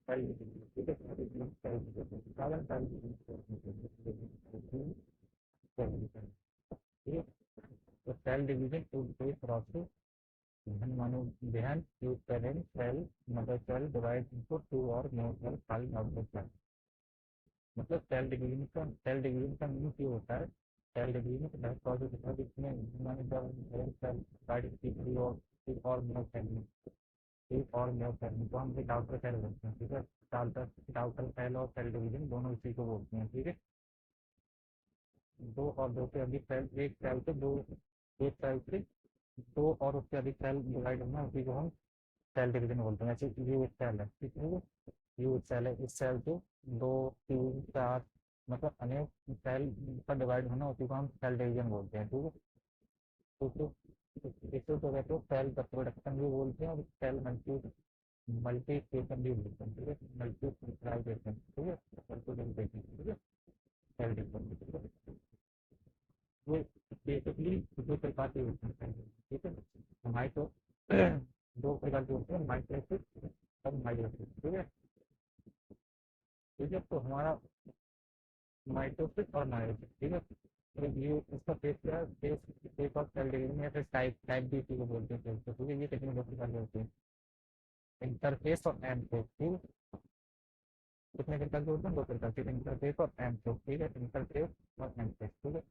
Cell division, ठीक है, cell division, कारण सेल डिवीजन, सेल डिवीजन, ठीक है। तो cell division is a process when one of behind two parent cell, mother cell divides into two or more cell falling out the cell। मतलब cell division का mean ये होता है, cell division का process होता है जिसमें हमारे जब पेरेंट सेल डिवाइड की थ्री और मोर सेल में, एक और मोर सेल में, तो हम एक आउटर सेल बोलते हैं, ठीक है। आउटर सेल और सेल डिवीजन दोनों इसी को बोलते हैं, ठीक है। दो और दो से अधिक सेल, एक सेल से दो, एक सेल से दो और उससे अधिक सेल डिवाइड होना, उसी को हम सेल डिवीजन बोलते हैं। जैसे ये एक सेल है, ठीक है, ये एक सेल है, इस सेल से दो, तीन, चार, मतलब अनेक सेल का डिवाइड होना, उसी को हम सेल डिवीजन बोलते हैं, ठीक है। तो इसे तो कहते हैं सेल प्रोडक्शन भी बोलते हैं, और सेल मल्टीप्लिकेशन भी बोलते हैं, ठीक है, मल्टीप्लिकेशन, ठीक है, मल्टीप्लिकेशन, ठीक है, सेल डिवीजन, ठीक है। ये बेसिकली दो प्रकार के होते हैं, ठीक है। हमारे तो दो प्रकार के होते हैं, माइक्रोसिस और माइक्रोसिस, ठीक है। ठीक है, तो हमारा माइटोसिस और मायोसिस, ठीक है। तो ये इसका फेस क्या है, फेस ऑफ सेल डिवीजन या फिर टाइप टाइप भी इसी को बोलते हैं फेस, तो ठीक है। ये टेक्निक दो प्रकार के होते हैं, इंटरफेस और एमफेस, ठीक है। कितने प्रकार के होते हैं, दो प्रकार के, इंटरफेस और एमफेस, ठीक है, इंटरफेस और एमफेस, ठीक है।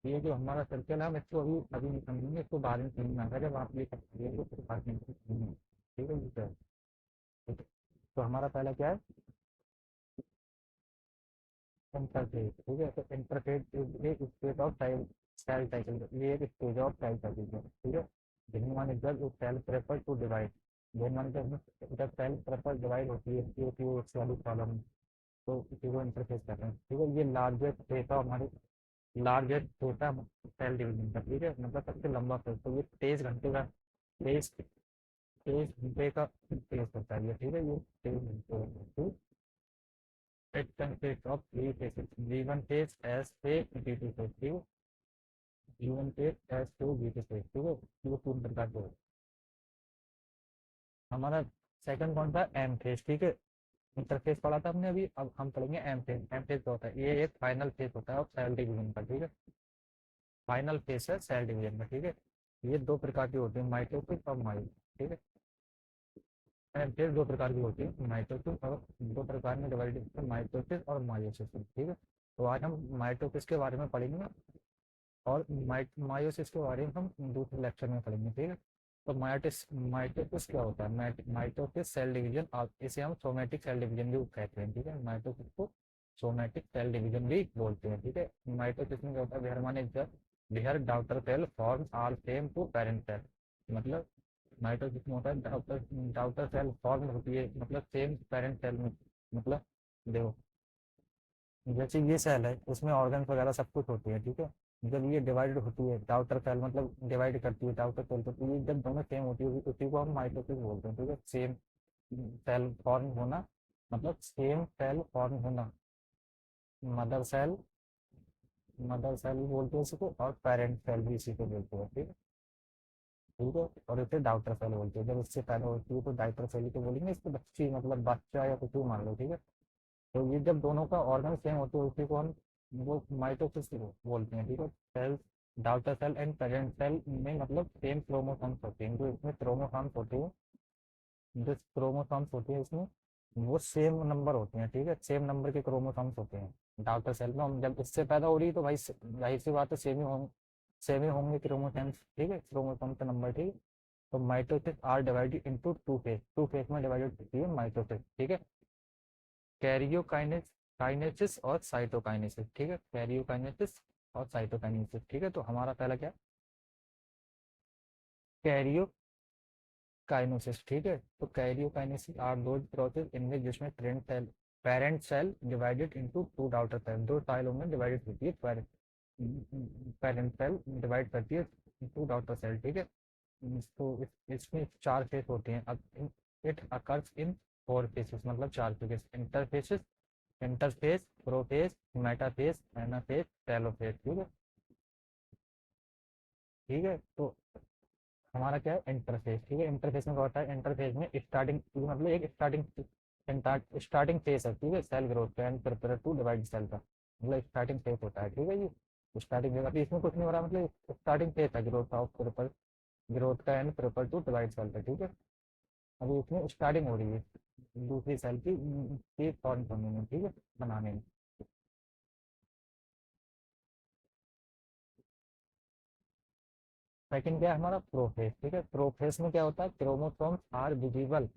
ये जो हमारा सर्कल है, हम इसको अभी अभी नहीं समझेंगे, इसको बाद में समझ में आएगा जब आप ये समझिए तो फिर बाद में समझेंगे, ठीक है, ठीक है। तो हमारा पहला क्या है, इंटरफेस, ठीक है। तो interphase is a state of cell cycle, ये एक स्टेज ऑफ सेल साइकिल है, ठीक है। जिसमें माने जब सेल प्रेफर टू डिवाइड, जब माने जब सेल प्रेफर डिवाइड होती है, इसकी होती है उससे वाली प्रॉब्लम, तो इसी को इंटरफेस कहते हैं, ठीक है। ये लार्जेस्ट फेस ऑफ हमारे, लार्जेस्ट होता है सेल डिवीजन का, ठीक है, मतलब सबसे लंबा फेस, तो ये 23 घंटे का, तेईस 23 घंटे का फेस होता है ये, ठीक है, ये 23 घंटे का, it consists of three phases, G1 phase, S phase, G2 phase, ठीक है। G1 phase, S2, G2 phase, ठीक है। ये तीन प्रकार के होते हैं। हमारा सेकंड कौन सा, एम फेज, ठीक है। इंटरफेस पढ़ा था हमने अभी, अब हम पढ़ेंगे एम फेज। एम फेज क्या होता है, ये एक फाइनल फेज होता है और सेल डिवीजन का, ठीक है। फाइनल फेज है सेल डिवीजन का, ठीक है। ये दो प्रकार की होती है, माइटोसिस और मायो, ठीक है। एम फेज दो प्रकार की होती है, माइटोसिस और, दो प्रकार में डिवाइडेड, माइटोसिस और मायोसिस, ठीक है। तो आज हम माइटोसिस के बारे में पढ़ेंगे, और मायोसिस के बारे में हम दूसरे लेक्चर में पढ़ेंगे, ठीक है। तो माइटोसिस क्या होता है, माइटोसिस सेल डिवीजन, आप इसे हम सोमेटिक सेल डिवीजन भी कहते हैं, ठीक है। माइटोसिस को सोमेटिक सेल डिवीजन भी बोलते हैं, ठीक है। माइटोसिस में क्या होता है, वेयर माने जब where daughter cell form are same to parent cell, मतलब माइटोसिस में होता है डॉटर सेल फॉर्म होती है, मतलब सेम पेरेंट सेल में, मतलब देखो, जैसे ये सेल है, उसमें ऑर्गन वगैरह सब कुछ होती है, ठीक है। जब ये डिवाइड होती है, डाउटर सेल मतलब डिवाइड करती है डाउटर सेल को, तो ये जब दोनों सेम होती है उसी को हम माइटोसिस बोलते हैं, ठीक है। सेम सेल फॉर्म होना, मतलब सेम सेल फॉर्म होना, मदर सेल, मदर सेल भी बोलते हैं इसको, और पेरेंट सेल भी इसी को बोलते हैं, ठीक है, ठीक है। और इसे डाउटर सेल बोलते हैं, जब इससे पैदा होती है तो डाउटर सेल ही तो बोलेंगे इसको, बच्ची मतलब बच्चा या कुछ भी मान लो, ठीक है। तो ये जब दोनों का ऑर्गन सेम होते हैं उसी को हम वो माइटोसिस बोलते हैं, ठीक है। Cell, daughter cell and parent cell में मतलब सेम क्रोमोसोम्स होते हैं, जो इसमें क्रोमोसोम्स होते हैं, जो क्रोमोसोम्स होते हैं इसमें, वो सेम नंबर होते हैं, ठीक है, सेम नंबर के क्रोमोसोम्स होते हैं। डॉटर सेल में हम जब इससे पैदा हो रही है तो भाई जाहिर सी बात है सेम ही होंगे क्रोमोसोम्स, ठीक है, क्रोमोसोम का नंबर, ठीक है। तो mitosis are divided into two phase में डिवाइडेड होती है माइटोसिस, ठीक है। कैरियोकाइनेस, काइनेसिस और साइटोकाइनेसिस, ठीक है, कैरियोकाइनेसिस और साइटोकाइनेसिस, ठीक है। तो हमारा पहला क्या, कैरियोकाइनेसिस, ठीक है। तो कैरियोकाइनेसिस आर दोज प्रोसेस इनमें जिसमें parent cell divided into two daughter cell, दो साइलों में डिवाइडेड होती है, पेरेंट सेल डिवाइड करती है टू डॉटर सेल, ठीक है। तो इसमें चार फेस होते हैं, अब it occurs in four phases, मतलब चार phases, interphases, interphase, prophase, metaphase, anaphase, telophase, ठीक है, ठीक है। तो हमारा क्या है इंटरफेस, ठीक है। इंटरफेस में क्या होता है, इंटरफेस में स्टार्टिंग मतलब एक स्टार्टिंग फेस है, ठीक है, सेल ग्रोथ का and prepare to divide cell का, मतलब स्टार्टिंग फेस होता है, ठीक है जी। स्टार्टिंग फेस अभी इसमें कुछ नहीं हो रहा, मतलब स्टार्टिंग फेस है ग्रोथ ऑफ प्रिपेयर, ग्रोथ का and prepare to divide cell का, ठीक है। अभी इसमें स्टार्टिंग हो रही है दूसरी सेल की फॉर्म करने में, ठीक है, बनाने में। सेकंड क्या है हमारा प्रोफेस, ठीक है। प्रोफेस में क्या होता है, क्रोमोसोम्स आर विजिबल,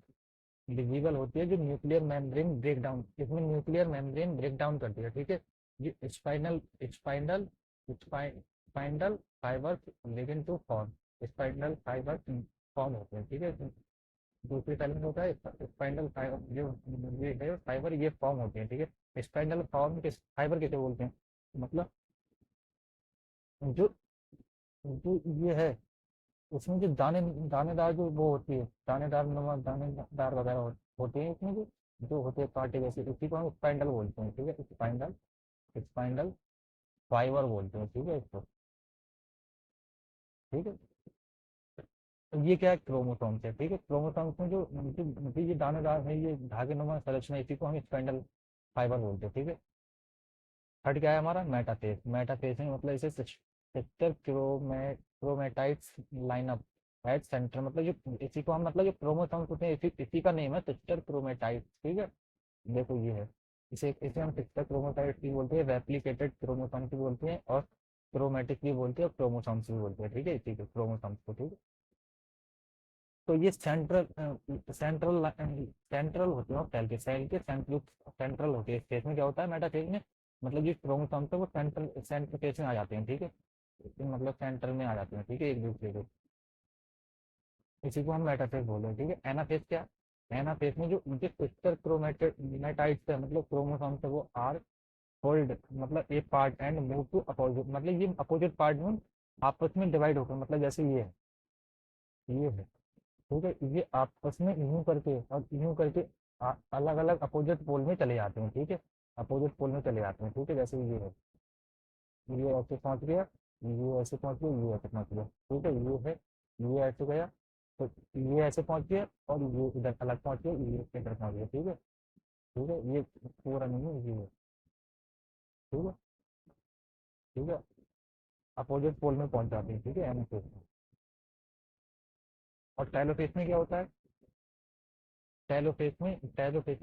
विजिबल होती है जो न्यूक्लियर मेम्ब्रेन ब्रेक डाउन, इसमें न्यूक्लियर मेम्ब्रेन ब्रेक डाउन करती है, ठीक है। ये spinal spindle fibre ligand to form, spinal fibre form होते हैं, ठीक है। दूसरी सेल में होता है स्पाइनल फाइबर, जो ये है फाइबर ये फॉर्म होते हैं, ठीक है। स्पाइनल फॉर्म के फाइबर किसे बोलते हैं, मतलब जो जो ये है उसमें जो दानेदार जो वो होती है, दानेदार नुमा दानेदार वगैरह होते हैं इसमें, जो होते हैं कांटे जैसे, उसी को हम स्पाइंडल बोलते हैं, ठीक है। स्पाइंडल स्पाइंडल फाइबर बोलते हैं, ठीक है इसको, ठीक है। तो ये क्या है, क्रोमोसोम्स है, ठीक है। क्रोमोसोम्स में जो ये दानेदार है, ये धागे नुमा संरचना, इसी को हम स्पाइंडल फाइबर बोलते हैं, ठीक है। थर्ड क्या है हमारा मेटाफेज, मेटाफेज में मतलब इसे sister chromatids lineup at centre, मतलब जो इसी को हम मतलब जो क्रोमोसोम्स होते हैं इसी का नेम है सिस्टर क्रोमेटाइड्स, ठीक है। देखो ये है, इसे हम सिस्टर क्रोमेटाइड्स भी बोलते हैं, रेप्लिकेटेड क्रोमोसोम्स भी बोलते हैं, और क्रोमेटिक भी बोलते हैं, और क्रोमोसोम्स भी बोलते हैं, ठीक है, इसी को क्रोमोसोम्स को, ठीक है। तो ये सेंट्रल सेंट्रल होते हैं सेल के सेंट्रल होती है स्पेस में, क्या होता है मेटाफेज में, मतलब जो क्रोमोसोम है वो सेंट्रल फेज में आ जाते हैं, ठीक है। मतलब सेंटर में आ जाते हैं, ठीक है, एक दूसरे के, इसी को हम मेटाफेज बोलते हैं, ठीक है। एनाफेज क्या, एनाफेज में जो उनके सिस्टर क्रोमेटाइड्स है, मतलब क्रोमोसोम है, वो आर होल्ड मतलब a part and move to opposite, मतलब ये अपोजिट पार्ट में आपस में डिवाइड होकर, मतलब जैसे ये है, ठीक है। ये आपस में यूं करके और यूं करके अलग अलग अपोजिट पोल में चले जाते हैं, ठीक है, अपोजिट पोल में चले जाते हैं, ठीक है। जैसे ये है, ये ऐसे पहुंच गया, ये ऐसे पहुंच गया, ये ऐसे पहुंच गया, ठीक है, ये है, ये ऐसे गया, तो ये ऐसे पहुंच गया, और ये इधर अलग पहुंच गया, ये इधर पहुंच गया, ठीक है, ठीक है। ये पूरा नहीं है, ये है, ठीक है, ठीक है, अपोजिट पोल में पहुंच जाते हैं, ठीक है, एनाफेज में। और टेलोफेज में क्या होता है, टेलोफेज में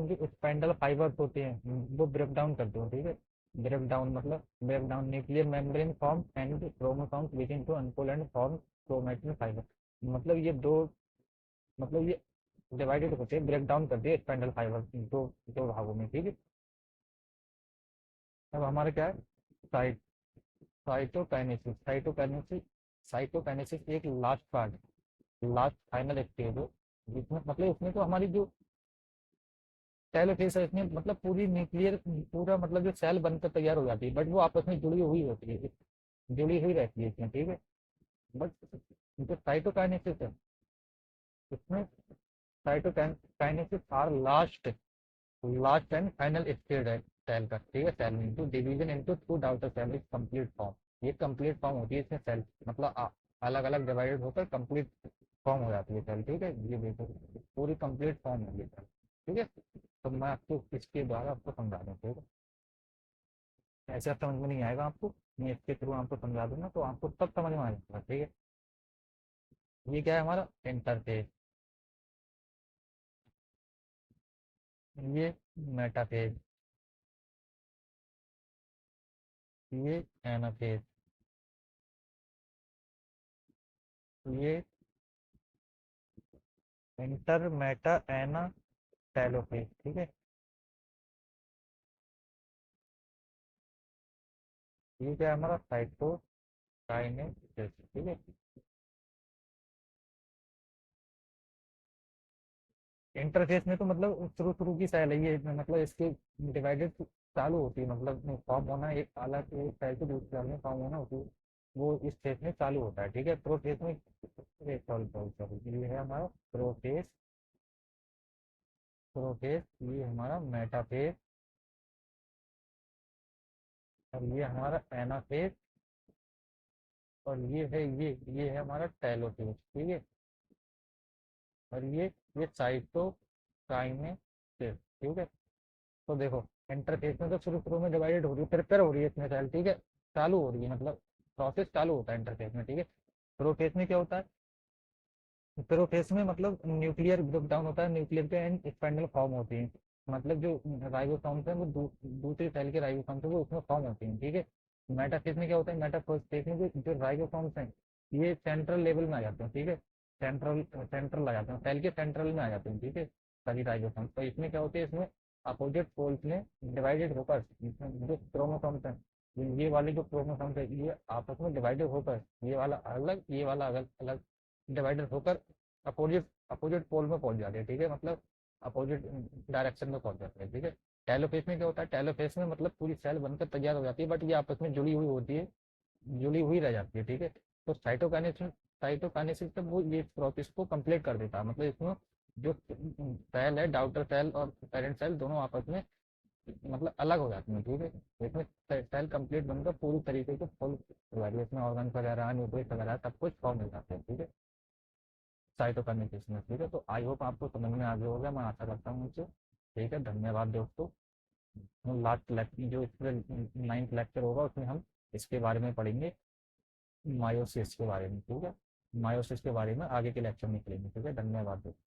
जो स्पाइंडल फाइबर्स होते हैं वो ब्रेक डाउन करते हैं, ठीक है। ब्रेक डाउन मतलब break down nuclear membrane form and chromosomes begin to unfold and form chromatin fibre, मतलब ये दो, मतलब ये डिवाइडेड होते हैं, ब्रेक डाउन करते हैं स्पाइंडल फाइबर दो दो भागों में, ठीक है। अब हमारा क्या है साइट साइटोकाइनेसिस, साइटोकाइनेसिस एक last part, last final stage है, जिसमें मतलब इसमें तो हमारी जो टेलोफेज है इसमें मतलब पूरी न्यूक्लियर पूरा मतलब जो सेल बनकर तैयार हो जाती है, बट वो आपस में जुड़ी हुई होती है, जुड़ी हुई रहती है इसमें, ठीक है। बट जो साइटोकाइनेसिस है इसमें cytokinesis are last last and final stage है सेल का, ठीक है। Cell into division into two outer cell is complete form, ये कंप्लीट फॉर्म होती है इसमें सेल, मतलब अलग अलग डिवाइडेड होकर कंप्लीट फॉर्म हो जाती है सेल, ठीक है। ये देखो पूरी कंप्लीट फॉर्म होगी सेल, ठीक है। तो मैं आपको इसके द्वारा आपको समझा दूँ, ठीक है। ऐसे आप समझ में नहीं आएगा आपको, मैं इसके थ्रू आपको समझा दूंगा तो आपको तब समझ में आ जाएगा, ठीक है। ये क्या है हमारा इंटरफेस, ये मेटाफेज, ये एनाफेज, ये इंटर मेटा एना टेलोफेज, ठीक है। ये क्या है हमारा साइटोकाइनेसिस, ठीक है। इंटरफेस में तो मतलब शुरू शुरू की सेल है ये, मतलब इसके डिवाइडेड चालू होती है, मतलब फॉर्म होना एक अलग एक सेल से दूसरे सेल में फॉर्म होना होती है, वो इस फेज में चालू होता है, ठीक है। प्रोफेज में सॉरी सॉरी सॉरी, ये है हमारा प्रोफेज, प्रोफेज, ये हमारा मेटाफेज, और ये हमारा एनाफेज, और ये है हमारा टेलोफेज, ठीक है। और ये साइटोकाइनेसिस, ठीक है। तो देखो इंटरफेस में तो शुरू शुरू में डिवाइडेड हो रही है, प्रिपेयर हो रही है इसमें सेल, ठीक है, चालू हो रही है, मतलब प्रोसेस चालू होता है इंटरफेस में, ठीक है। प्रोफेस में क्या होता है, प्रोफेस में मतलब न्यूक्लियर ब्रेक डाउन होता है, न्यूक्लियर के एंड स्पाइंडल फॉर्म होती है, मतलब जो राइबोसोम्स है वो दूसरी सेल के राइबोसोम्स है वो उसमें फॉर्म होती हैं, ठीक है। मेटाफेज में क्या होता है, मेटाफेज में जो राइबोसोम्स हैं ये सेंट्रल लेवल में आ जाते हैं, ठीक है। सेंट्रल सेंट्रल आ जाते हैं, सेल के सेंट्रल में आ जाते हैं, ठीक है, सभी राइबोसोम्स। तो इसमें क्या होती है, इसमें अपोजिट पोल्स में डिवाइडेड होकर इसमें जो क्रोमोसोम्स हैं, ये वाले जो क्रोमोसोम्स है ये आपस में डिवाइडेड होकर ये वाला अलग ये वाला अलग अलग डिवाइडेड होकर अपोजिट अपोजिट पोल में पहुंच जाते हैं, ठीक है, मतलब अपोजिट डायरेक्शन में पहुंच जाते हैं, ठीक है। टेलोफेज में क्या होता है, टेलोफेज में मतलब पूरी सेल बनकर तैयार हो जाती है, बट ये आपस में जुड़ी हुई होती है, जुड़ी हुई रह जाती है, ठीक है। तो साइटोकाइनेसिस तब वो ये प्रोसेस को कंप्लीट कर देता है, मतलब इसमें जो सेल है, डाउटर सेल और पेरेंट सेल दोनों आपस में मतलब अलग हो जाती हैं, ठीक है। इसमें सेल कंप्लीट बनकर पूरी तरीके से फुल हो जाती है, इसमें ऑर्गन वगैरह न्यूक्लियस वगैरह सब कुछ फॉर्म हो जाते हैं, ठीक है, साइटोकाइनेसिस में, ठीक है। तो आई होप आपको समझ में आ गया होगा, मैं आशा करता हूँ मुझसे, ठीक है। धन्यवाद दोस्तों। लास्ट लेक्चर जो इसके 9th लेक्चर होगा उसमें हम इसके बारे में पढ़ेंगे, मायोसिस के बारे में, ठीक है। मायोसिस के बारे में आगे के लेक्चर में पढ़ेंगे, ठीक है। धन्यवाद दोस्तों।